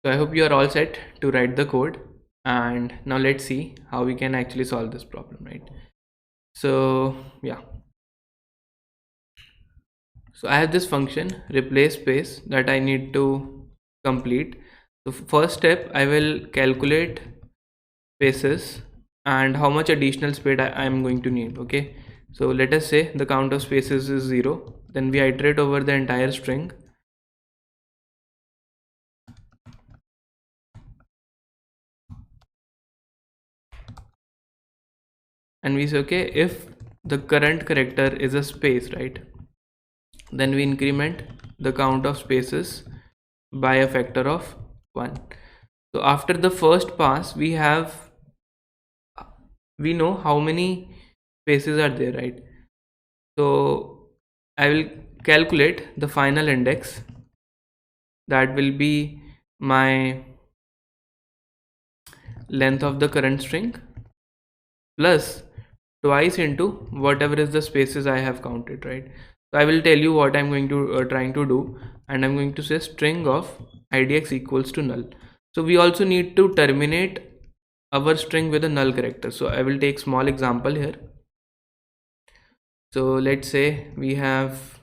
So I hope you are all set to write the code, and now let's see how we can actually solve this problem, right? So yeah, so I have this function replace space that I need to complete. So first step, I will calculate spaces and how much additional space I am going to need. Okay, so let us say the count of spaces is 0, then we iterate over the entire string, and we say okay, if the current character is a space, right, then we increment the count of spaces by a factor of 1. So after the first pass, we know how many spaces are there, right? So I will calculate the final index, that will be my length of the current string plus twice into whatever is the spaces I have counted, right? So I will tell you what I'm going to trying to do, and I'm going to say string of idx equals to null. So we also need to terminate our string with a null character. So I will take small example here. So let's say we have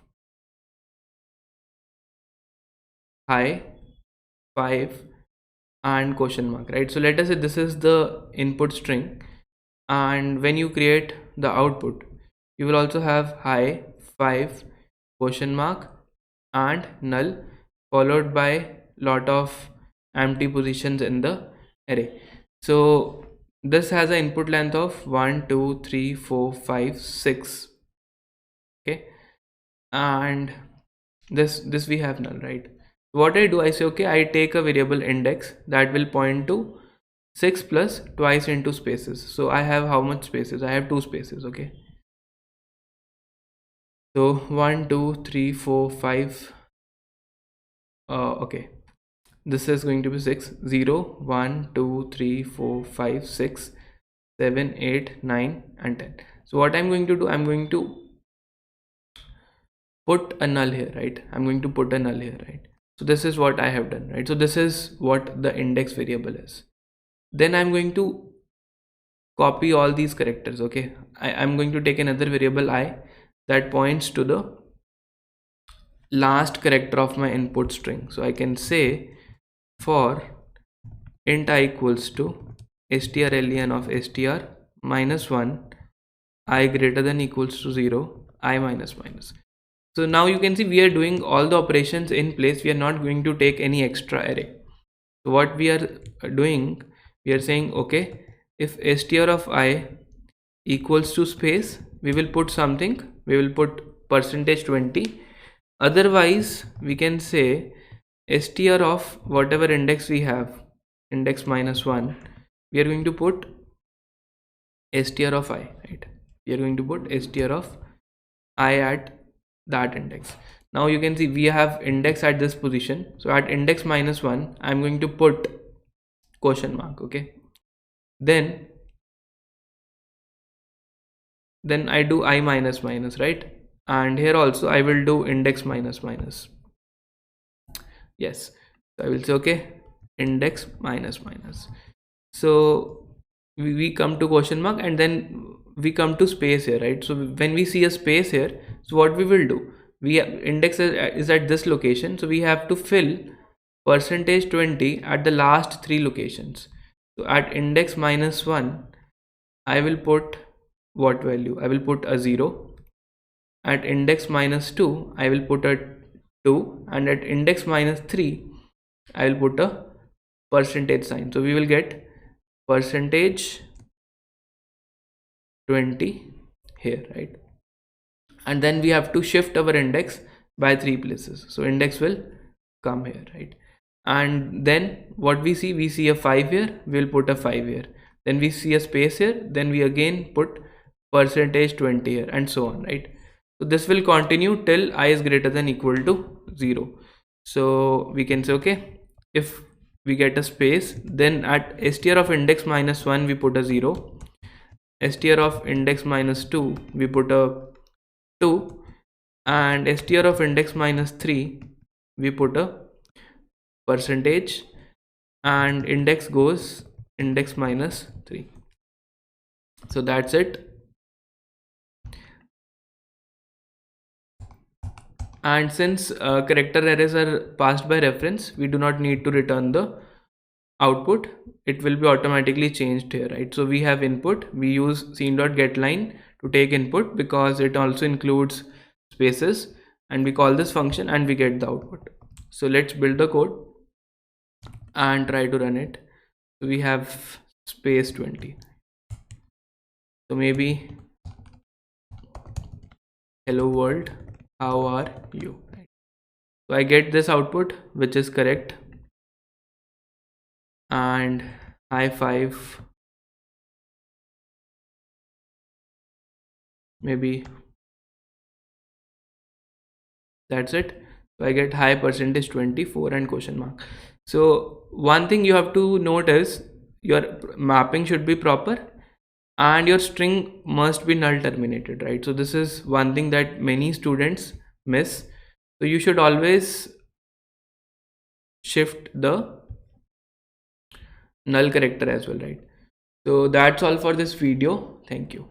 hi, 5 and question mark, right? So let us say this is the input string, and when you create the output, you will also have hi, 5, question mark and null, followed by lot of empty positions in the array. So this has an input length of 1 2 3 4 5 6. Okay, and this we have null, right? What I do, I say okay, I take a variable index that will point to 6 plus twice into spaces. So I have how much spaces? I have 2 spaces. Okay, so 1 2 3 4 5. Okay, this is going to be 6 0 1 2 3 4 5 6 7 8 9 and 10. So what I'm going to do, I'm going to put a null here, right? I'm going to put a null here, right? So this is what I have done, right? So this is what the index variable is. Then I'm going to copy all these characters. Okay, I'm going to take another variable I that points to the last character of my input string. So I can say for int I equals to strlen of str minus 1, I greater than equals to 0, I minus minus. So now you can see we are doing all the operations in place. We are not going to take any extra array. So what we are doing, we are saying okay, if str of I equals to space, we will put something, we will put percentage 20. Otherwise we can say str of whatever index we have, index minus 1, we are going to put str of I, right? We are going to put str of I at that index. Now you can see we have index at this position. So at index minus 1, I'm going to put question mark. Okay, then I do I minus minus, right? And here also I will do index minus minus. Yes, so I will say okay, index minus minus. So we come to question mark, and then we come to space here, right? So when we see a space here, so what we will do, we have index is at this location, so we have to fill percentage 20 at the last 3 locations. So at index minus 1, I will put what value? I will put a 0. At index minus 2, I will put a 2, and at index minus 3, I will put a percentage sign. So we will get percentage 20 here, right? And then we have to shift our index by 3 places. So index will come here, right? And then what we see a 5 here, we'll put a 5 here. Then we see a space here, then we again put percentage 20 here, and so on, right? So this will continue till I is greater than equal to 0. So we can say okay, if we get a space, then at str of index minus 1 we put a 0, str of index minus 2 we put a 2, and str of index minus 3 we put a percentage and index goes index minus 3. So that's it. And since character arrays are passed by reference, we do not need to return the output. It will be automatically changed here, right? So we have input, we use scene.getLine to take input because it also includes spaces, and we call this function and we get the output. So let's build the code and try to run it. So we have space 20. So maybe hello world, how are you? So I get this output which is correct, and high five, maybe that's it. So I get high percentage 24 and question mark. So one thing you have to note is your mapping should be proper and your string must be null terminated, right? So this is one thing that many students miss. So you should always shift the null character as well, right? So that's all for this video. Thank you.